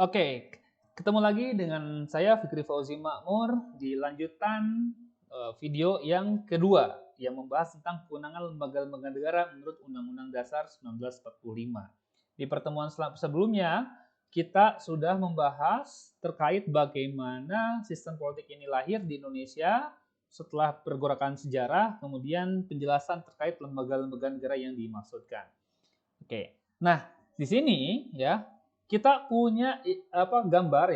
Oke, ketemu lagi dengan saya Fikri Fauzi Makmur di lanjutan video yang kedua yang membahas tentang kewenangan lembaga-lembaga negara menurut Undang-Undang Dasar 1945. Di pertemuan sebelumnya kita sudah membahas terkait bagaimana sistem politik ini lahir di Indonesia setelah pergolakan sejarah, kemudian penjelasan terkait lembaga-lembaga negara yang dimaksudkan. Oke. Nah, di sini ya kita punya gambar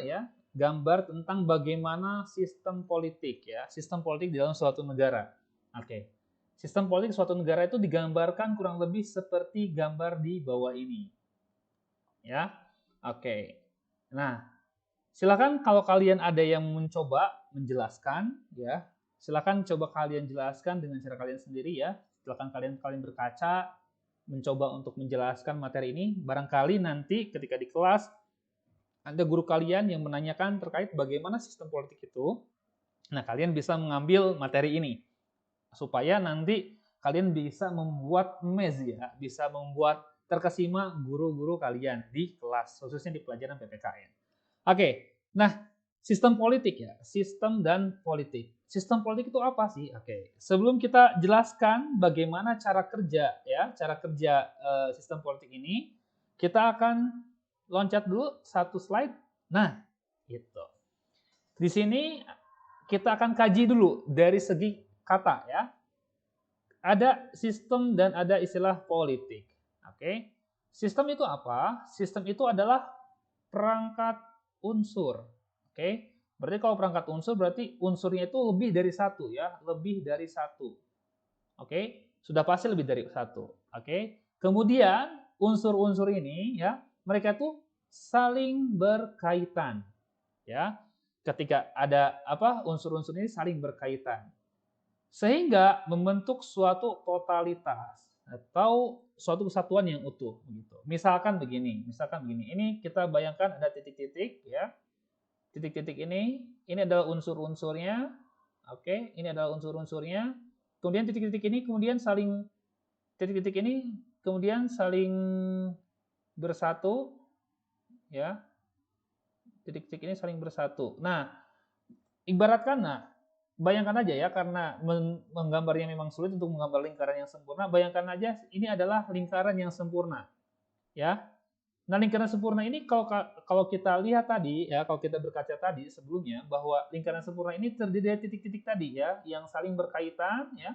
ya, gambar tentang bagaimana sistem politik ya, sistem politik di dalam suatu negara. Oke. Sistem politik suatu negara itu digambarkan kurang lebih seperti gambar di bawah ini. Ya. Oke. Nah, silakan kalau kalian ada yang mencoba menjelaskan ya, silakan coba kalian jelaskan dengan cara kalian sendiri ya. Silakan kalian berkaca mencoba untuk menjelaskan materi ini. Barangkali nanti ketika di kelas ada guru kalian yang menanyakan terkait bagaimana sistem politik itu. Nah, kalian bisa mengambil materi ini supaya nanti kalian bisa membuat mes ya, bisa membuat terkesima guru-guru kalian di kelas, khususnya di pelajaran PPKN. Oke, nah sistem politik ya, sistem dan politik. Sistem politik itu apa sih? Oke, sebelum kita jelaskan bagaimana cara kerja ya, cara kerja sistem politik ini, kita akan loncat dulu satu slide. Nah, gitu. Di sini kita akan kaji dulu dari segi kata ya. Ada sistem dan ada istilah politik. Oke. Sistem itu apa? Sistem itu adalah perangkat unsur. Oke. Berarti kalau perangkat unsur berarti unsurnya itu lebih dari satu ya, lebih dari satu. Oke. Sudah pasti lebih dari satu. Oke. Kemudian unsur-unsur ini ya, mereka tuh saling berkaitan. Ya. Ketika ada unsur-unsur ini saling berkaitan. Sehingga membentuk suatu totalitas atau suatu kesatuan yang utuh begitu. Misalkan begini, ini kita bayangkan ada titik-titik ya. Titik-titik ini adalah unsur-unsurnya. Oke, ini adalah unsur-unsurnya. Kemudian titik-titik ini kemudian saling bersatu ya. Titik-titik ini saling bersatu. Nah, ibaratkan bayangkan aja ya, karena menggambarnya memang sulit untuk menggambar lingkaran yang sempurna. Bayangkan aja ini adalah lingkaran yang sempurna, ya. Nah, lingkaran sempurna ini kalau kita lihat tadi ya, kalau kita berkaca tadi sebelumnya bahwa lingkaran sempurna ini terdiri dari titik-titik tadi ya, yang saling berkaitan ya.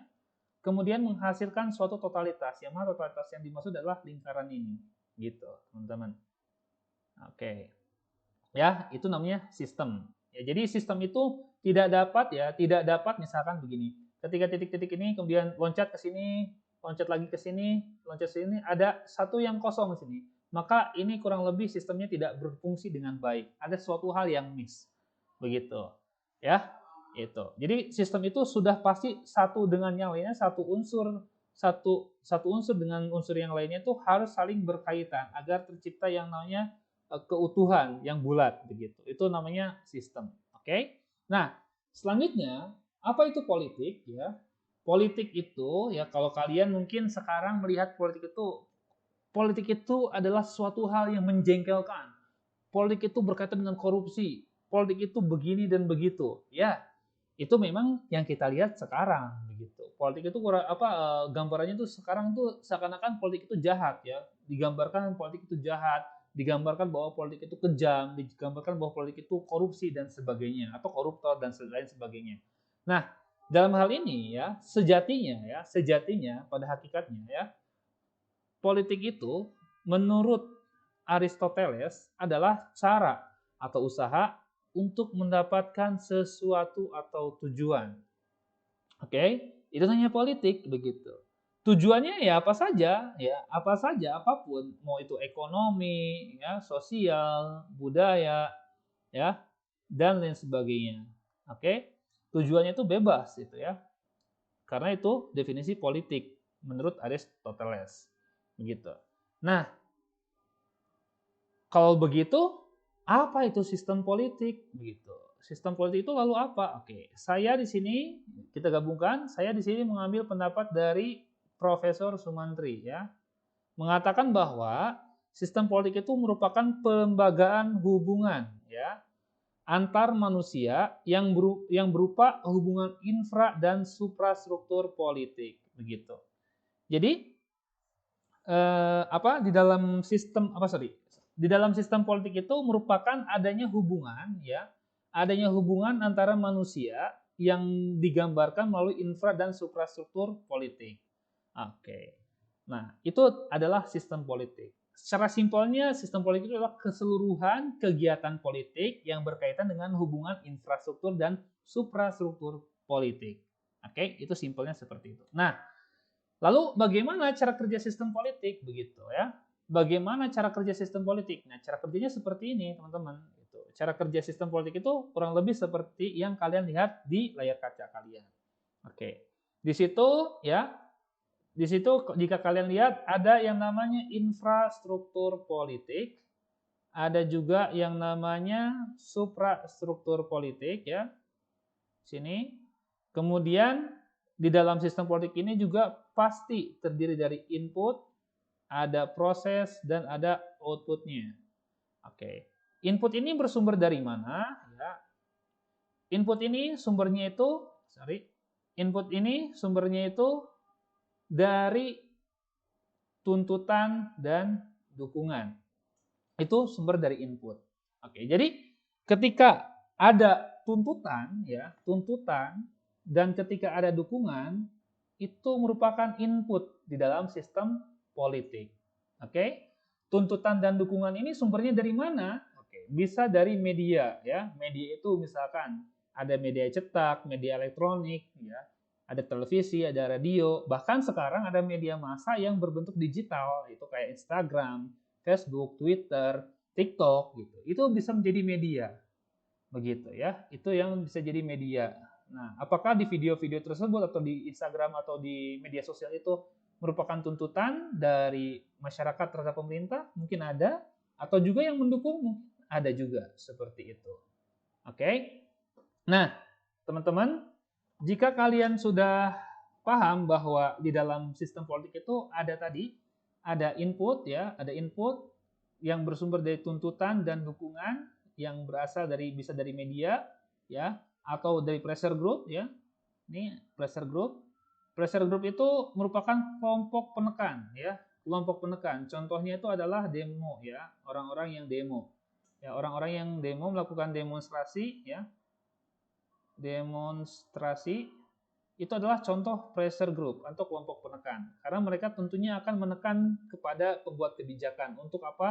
Kemudian menghasilkan suatu totalitas. Yang mana totalitas yang dimaksud adalah lingkaran ini, gitu, teman-teman. Oke. Ya, itu namanya sistem. Ya, jadi sistem itu tidak dapat misalkan begini. Ketika titik-titik ini kemudian loncat ke sini, loncat lagi ke sini, loncat ke sini, ada satu yang kosong di sini. Maka ini kurang lebih sistemnya tidak berfungsi dengan baik. Ada suatu hal yang miss. Begitu. Ya, itu. Jadi sistem itu sudah pasti satu dengan yang lainnya, satu unsur dengan unsur yang lainnya itu harus saling berkaitan agar tercipta yang namanya keutuhan yang bulat begitu. Itu namanya sistem. Oke? Nah, selanjutnya apa itu politik ya? Politik itu ya, kalau kalian mungkin sekarang melihat politik itu adalah suatu hal yang menjengkelkan. Politik itu berkaitan dengan korupsi. Politik itu begini dan begitu. Ya, itu memang yang kita lihat sekarang begitu. Politik itu gambarannya tuh sekarang tuh seakan-akan politik itu jahat ya. Digambarkan politik itu jahat, digambarkan bahwa politik itu kejam, digambarkan bahwa politik itu korupsi dan sebagainya atau koruptor dan lain sebagainya. Nah, dalam hal ini ya, sejatinya pada hakikatnya ya, politik itu menurut Aristoteles adalah cara atau usaha untuk mendapatkan sesuatu atau tujuan. Oke, itu namanya politik begitu. Tujuannya ya apa saja, apapun, mau itu ekonomi, ya, sosial, budaya, ya, dan lain sebagainya. Oke, tujuannya itu bebas itu ya, karena itu definisi politik menurut Aristoteles, begitu. Nah, kalau begitu, apa itu sistem politik? Begitu. Sistem politik itu lalu apa? Oke, saya di sini kita gabungkan. Saya di sini mengambil pendapat dari Profesor Sumantri ya, mengatakan bahwa sistem politik itu merupakan pelembagaan hubungan ya antar manusia yang berupa hubungan infra dan suprastruktur politik begitu. Jadi di dalam sistem politik itu merupakan adanya hubungan antara manusia yang digambarkan melalui infra dan suprastruktur politik. Oke. Nah, itu adalah sistem politik. Secara simpelnya, sistem politik itu adalah keseluruhan kegiatan politik yang berkaitan dengan hubungan infrastruktur dan suprastruktur politik. Oke, itu simpelnya seperti itu. Nah, lalu bagaimana cara kerja sistem politik begitu ya? Bagaimana cara kerja sistem politik? Nah, cara kerjanya seperti ini, teman-teman. Cara kerja sistem politik itu kurang lebih seperti yang kalian lihat di layar kaca kalian. Oke. Di situ jika kalian lihat ada yang namanya infrastruktur politik, ada juga yang namanya suprastruktur politik ya. Sini. Kemudian di dalam sistem politik ini juga pasti terdiri dari input, ada proses, dan ada outputnya. Oke. Input ini bersumber dari mana? Ya. Input ini sumbernya itu dari tuntutan dan dukungan. Itu sumber dari input. Oke, jadi ketika ada tuntutan dan ketika ada dukungan, itu merupakan input di dalam sistem politik. Oke? Tuntutan dan dukungan ini sumbernya dari mana? Oke, bisa dari media ya. Media itu misalkan ada media cetak, media elektronik ya, ada televisi, ada radio, bahkan sekarang ada media massa yang berbentuk digital, itu kayak Instagram, Facebook, Twitter, TikTok gitu. Itu bisa menjadi media. Begitu ya. Itu yang bisa jadi media. Nah, apakah di video-video tersebut atau di Instagram atau di media sosial itu merupakan tuntutan dari masyarakat terhadap pemerintah? Mungkin ada. Atau juga yang mendukung? Ada juga. Seperti itu. Oke? Nah, teman-teman, jika kalian sudah paham bahwa di dalam sistem politik itu ada input ya, ada input yang bersumber dari tuntutan dan dukungan yang berasal bisa dari media ya, atau dari pressure group ya. Ini pressure group. Pressure group itu merupakan kelompok penekan ya, kelompok penekan. Contohnya itu adalah demo ya, orang-orang yang demo. Ya, orang-orang yang demo melakukan demonstrasi ya. Demonstrasi itu adalah contoh pressure group atau kelompok penekan. Karena mereka tentunya akan menekan kepada pembuat kebijakan untuk apa?